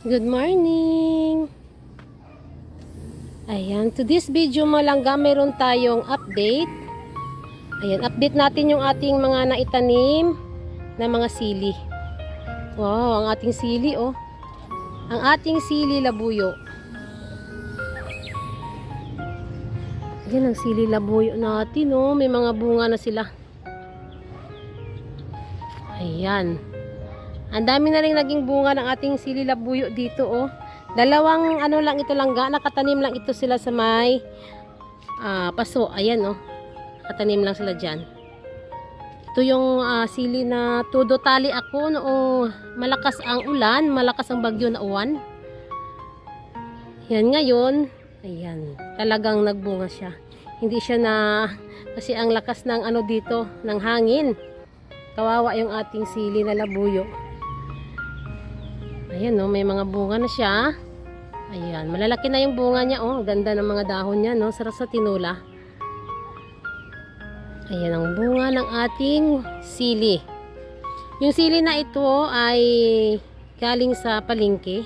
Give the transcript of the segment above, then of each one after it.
Good morning! Ayan, to this video malangga meron tayong update. Ayan, update natin yung ating mga naitanim na mga sili. Wow, ang ating sili oh. Ang ating sili labuyo. Ayan ang sili labuyo natin oh. May mga bunga na sila. Ayan. Ang dami na rin naging bunga ng ating sili labuyo dito oh. Dalawang ano lang ito langga, nakatanim lang ito sila sa may paso. Ayan oh. Nakatanim lang sila diyan. Ito yung sili na todo tali ako noong malakas ang ulan, malakas ang bagyo na uwan. Yan ngayon, ayan, talagang nagbunga siya. Hindi siya na kasi ang lakas ng ano dito, ng hangin. Kawawa yung ating sili na labuyo. Ayan no, may mga bunga na siya. Ayan, malalaki na yung bunga niya oh. Ganda ng mga dahon niya no, sarap sa tinula. Ayan ang bunga ng ating sili. Yung sili na ito ay galing sa palengke.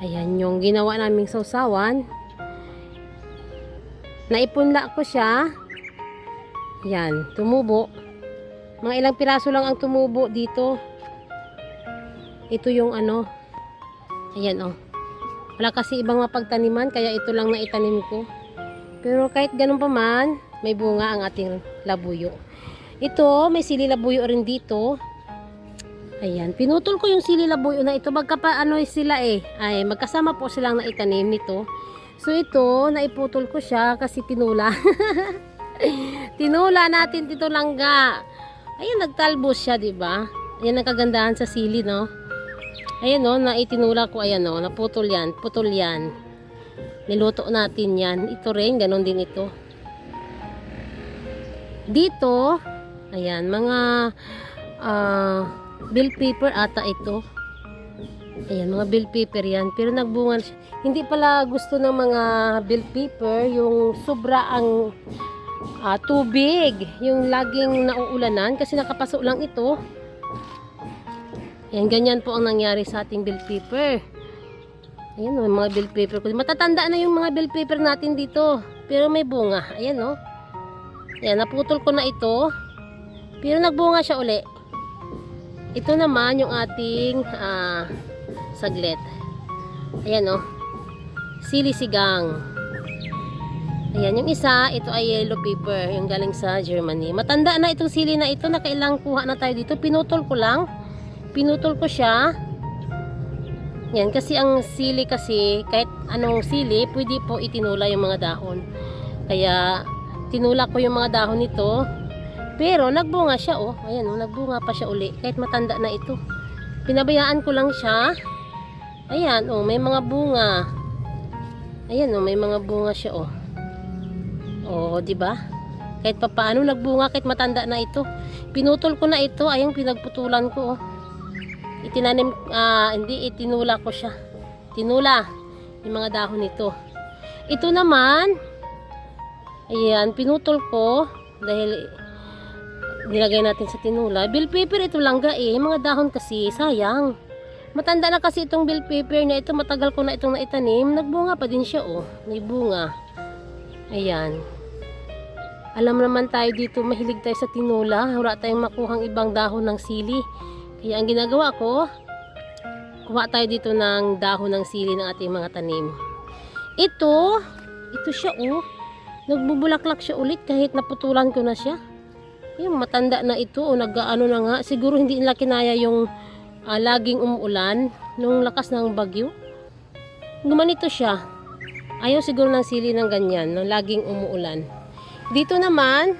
Ayan yung ginawa naming sausawan. Naipunla ko siya. Ayan, tumubo. Mga ilang piraso lang ang tumubo dito. Ito yung ano. Ayan oh. Wala kasi ibang mapagtaniman kaya ito lang na itanim ko. Pero kahit ganun pa man, may bunga ang ating labuyo. Ito, may sili labuyo rin dito. Ayan, pinutol ko yung sili labuyo na ito. Magkapaano sila eh. Ay, magkasama po silang naitanim nito. So ito, naiputol ko siya kasi tinula. Tinula natin dito langga. Ayan, nagtalbos siya, diba? Ayan ang kagandahan sa sili, no? Ayan, no, naitinula ko. Ayan, no, naputol yan. Putol yan. Niluto natin yan. Ito rin, ganon din ito. Dito, ayan, mga bell pepper ata ito. Ayan, mga bell pepper yan. Pero nagbunga siya. Hindi pala gusto ng mga bell pepper yung sobra ang tubig. Yung laging nauulanan kasi nakapasok lang ito. Ayan, ganyan po ang nangyari sa ating bell pepper. Ayan o, mga bell pepper ko. Matatanda na yung mga bell pepper natin dito. Pero may bunga. Ayan o. Ayan, naputol ko na ito. Pero nagbunga siya uli. Ito naman yung ating saglit. Ayan o. Sili sigang. Ayan, yung isa, ito ay yellow pepper. Yung galing sa Germany. Matanda na itong sili na ito. Nakailang kuha na tayo dito. Pinutol ko lang. Pinutol ko siya. Yan, kasi ang sili kasi, kahit anong sili, pwede po itinula yung mga dahon. Kaya, tinula ko yung mga dahon nito. Pero, nagbunga siya, oh. Ayan, oh, nagbunga pa siya uli. Kahit matanda na ito. Pinabayaan ko lang siya. Ayan, oh, may mga bunga. Ayan, oh, may mga bunga siya, oh. Oh, diba? Kahit papaano nagbunga, kahit matanda na ito. Pinutol ko na ito. Ayang pinagputulan ko, oh. Itinanim, hindi, itinula ko siya. Tinula yung mga dahon nito. Ito naman, ayan, pinutol ko dahil nilagay natin sa tinula. Bell pepper ito langga eh. Mga dahon kasi, sayang. Matanda na kasi itong bell pepper na ito. Matagal ko na itong naitanim. Nagbunga pa din siya oh. May bunga. Ayan. Alam naman tayo dito, mahilig tayo sa tinula. Wala tayong makuhang ibang dahon ng sili. Kaya ang ginagawa ko, kuha tayo dito ng dahon ng sili ng ating mga tanim. Ito siya oh. Nagbubulaklak siya ulit kahit naputulan ko na siya. Yung matanda na ito, oh, nag-ano na nga. Siguro hindi nila kinaya yung laging umuulan nung lakas ng bagyo. Gumanito siya. Ayaw siguro ng sili ng ganyan, ng laging umuulan. Dito naman,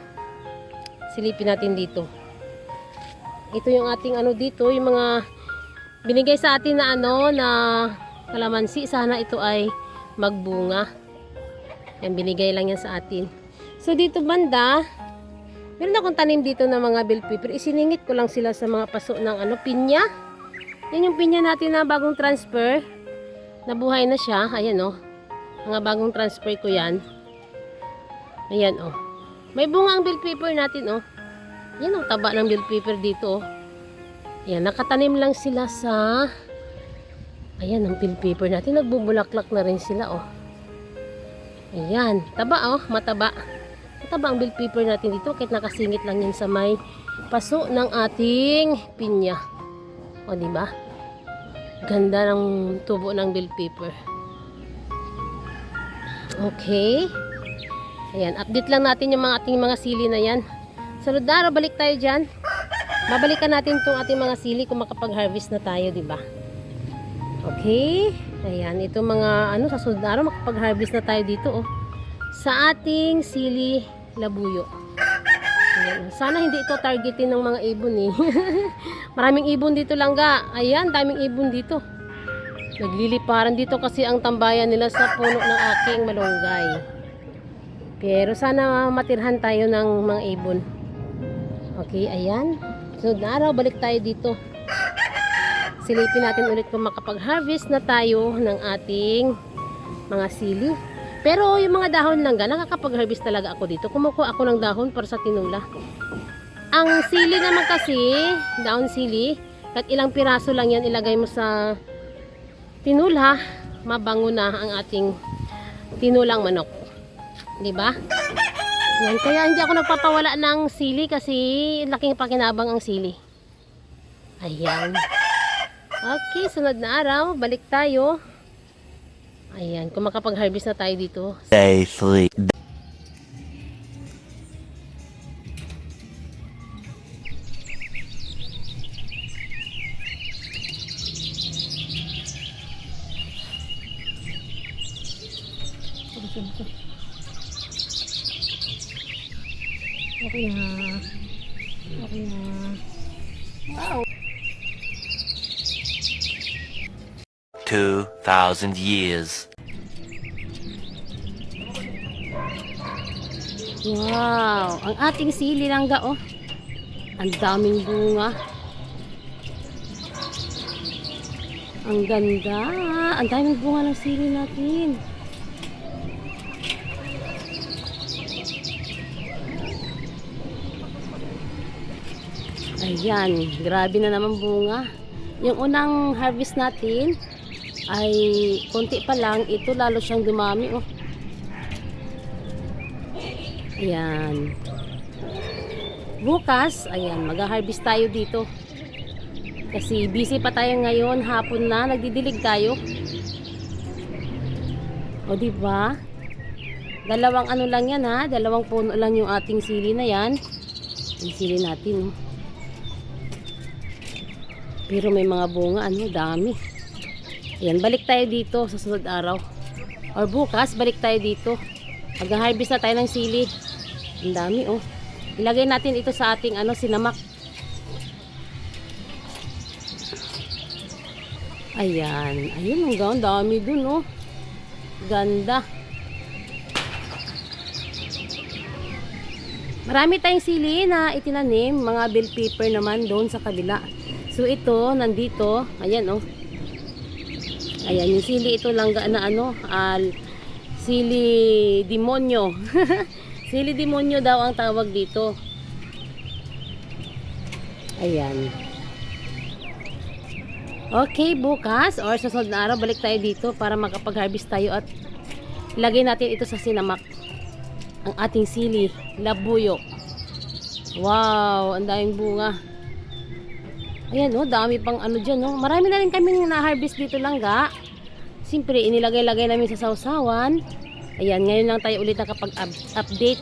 silipin natin dito. Ito yung ating ano dito, yung mga binigay sa atin na ano, na kalamansi. Sana ito ay magbunga. Yan, binigay lang yan sa atin. So dito banda, meron akong tanim dito ng mga bell pepper. Isiningit ko lang sila sa mga paso ng ano, pinya. Yan yung pinya natin na bagong transfer. Nabuhay na siya. Ayan oh. Mga bagong transfer ko yan. Ayan oh. May bunga ang bell pepper natin oh. Yan ang taba ng bell pepper dito. Yan, nakatanim lang sila sa Ayan, ang bell pepper natin. Nagbubulaklak na rin sila, oh. Ayan. Taba, oh. Mataba. Mataba ang bell pepper natin dito. Kahit nakasingit lang yan sa may paso ng ating pinya. O, diba? Ganda ng tubo ng bell pepper. Okay. Ayan. Update lang natin yung mga ating mga sili na yan. Sunod na araw, balik tayo dyan. Babalikan natin itong ating mga sili kung makapag-harvest na tayo, diba? Okay. Ayan, itong mga sa sunod na araw makapag-harvest na tayo dito, oh. Sa ating sili labuyo. Ayan. Sana hindi ito targetin ng mga ibon, eh. Maraming ibon dito lang, ga. Ayan, daming ibon dito. Nagliliparan dito kasi ang tambayan nila sa puno ng aking malunggay. Pero sana matirhan tayo ng mga ibon. Okay, ayan. Sunod na araw, balik tayo dito. Silipin natin ulit kung makapag-harvest na tayo ng ating mga sili. Pero yung mga dahon lang, nakakapag-harvest talaga ako dito. Kumukuha ako ng dahon para sa tinula. Ang sili naman kasi, dahon sili, kahit ilang piraso lang yan ilagay mo sa tinula, mabango na ang ating tinulang manok. Diba? Yan, kaya hindi ako nagpapawala ng sili kasi laking pakinabang ang sili. Ayan. Okay, sunod na araw, balik tayo. Ayan, kung makapag-harvest na tayo dito. Day 3. Okay na. Okay na. Wow. 2,000 years. Wow, ang ating sili langga, oh. Ang daming bunga. Ang ganda. Ang daming bunga ng sili natin. Ayan, grabe na naman bunga. Yung unang harvest natin ay konti pa lang, ito lalo siyang dumami, oh. Ayan. Bukas, ayan, mag-harvest tayo dito. Kasi busy pa tayo ngayon, hapon na, nagdidilig tayo. O diba? Dalawang lang yan, ha, dalawang puno lang yung ating sili na yan. Yung sili natin, oh. Pero may mga bunga, dami. Ayan, balik tayo dito sa sunod araw. Or bukas, balik tayo dito. Mag-harvest na tayo ng sili. Ang dami, oh. Ilagay natin ito sa ating, sinamak. Ayan. Ayun, ang dami dun, oh. Ganda. Marami tayong sili na itinanim. Mga bell pepper naman doon sa kabila. So, ito, nandito. Ayan, oh. Ayan, yung sili ito lang na sili demonyo. Sili demonyo daw ang tawag dito. Ayan. Okay, bukas or sa susunod na araw, balik tayo dito para makapag-harvest tayo at ilagay natin ito sa sinamak. Ang ating sili, labuyo. Wow, ang daming bunga. Ayan, oh, dami pang dyan, oh. Marami na rin kaming na-harvest dito lang, ga. Siyempre, inilagay-lagay namin sa sausawan. Ayan, ngayon lang tayo ulit nakapag-update.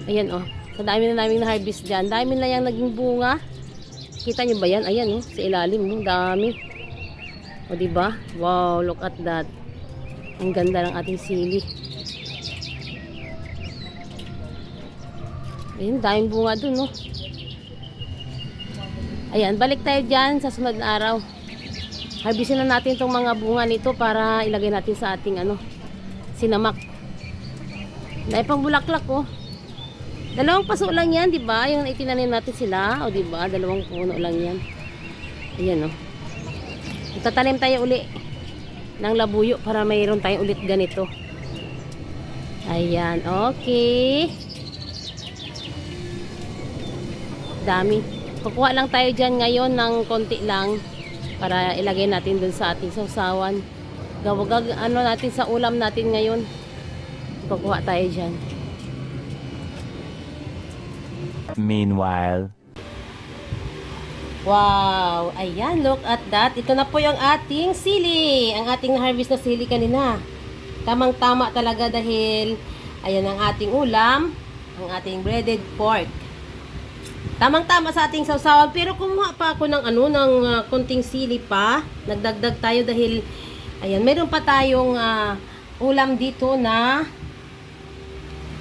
Ayan, oh. Sa dami na namin na-harvest dyan. Dami na yung naging bunga. Kita nyo ba yan? Ayan, oh. Sa ilalim, oh. Dami. O, diba? Wow, look at that. Ang ganda ng ating sili. Ayan, daming bunga dun, oh. Ayan, balik tayo dyan sa sunod na araw. Harvestin na natin itong mga bunga nito para ilagay natin sa ating sinamak. Naipang bulaklak, oh. Dalawang paso lang yan, diba? Yung itinanim natin sila, o diba? Dalawang puno lang yan. Ayan, oh. Tatanim tayo uli ng labuyo para mayroon tayong ulit ganito. Ayan, okay. Dami. Kukuha lang tayo dyan ngayon ng konti lang. para ilagay natin dun sa ating sausawan. Gawag ano natin sa ulam natin ngayon. Kukuha tayo dyan. Meanwhile. Wow! Ayan, look at that. Ito na po yung ating sili. Ang ating na-harvest na sili kanina. Tamang-tama talaga dahil ayan ang ating ulam, ang ating breaded pork. Tamang-tama sa ating sausawan. Pero kumuha pa ako ng konting sili pa. Nagdagdag tayo dahil ayan, meron pa tayong ulam dito na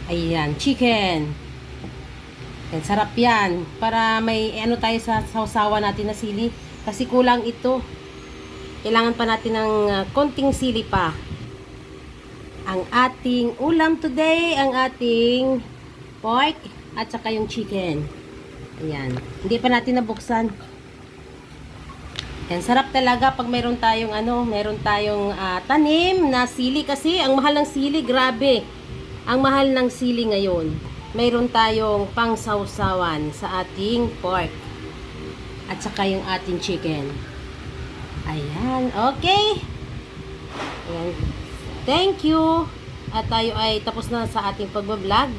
ayan, chicken. Yan, sarap yan. Para may ano tayo sa sausawan natin na sili. Kasi kulang ito. Kailangan pa natin ng konting sili pa. Ang ating ulam today, ang ating pork at saka yung chicken. Ayan. Hindi pa natin nabuksan. Yan, sarap talaga pag meron tayong tanim na sili kasi ang mahal ng sili, grabe. Ang mahal ng sili ngayon. Mayroon tayong pangsawsawan sa ating pork at saka yung ating chicken. Ayan, okay. Ayan. Thank you. At tayo ay tapos na sa ating pagbablog.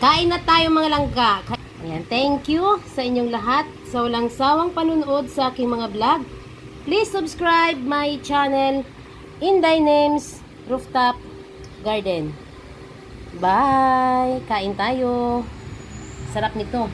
Kain na tayo mga langga. Ayan, thank you sa inyong lahat sa walang sawang panunood sa aking mga vlog. Please subscribe my channel, Inday Names Rooftop Garden. Bye! Kain tayo. Sarap nito.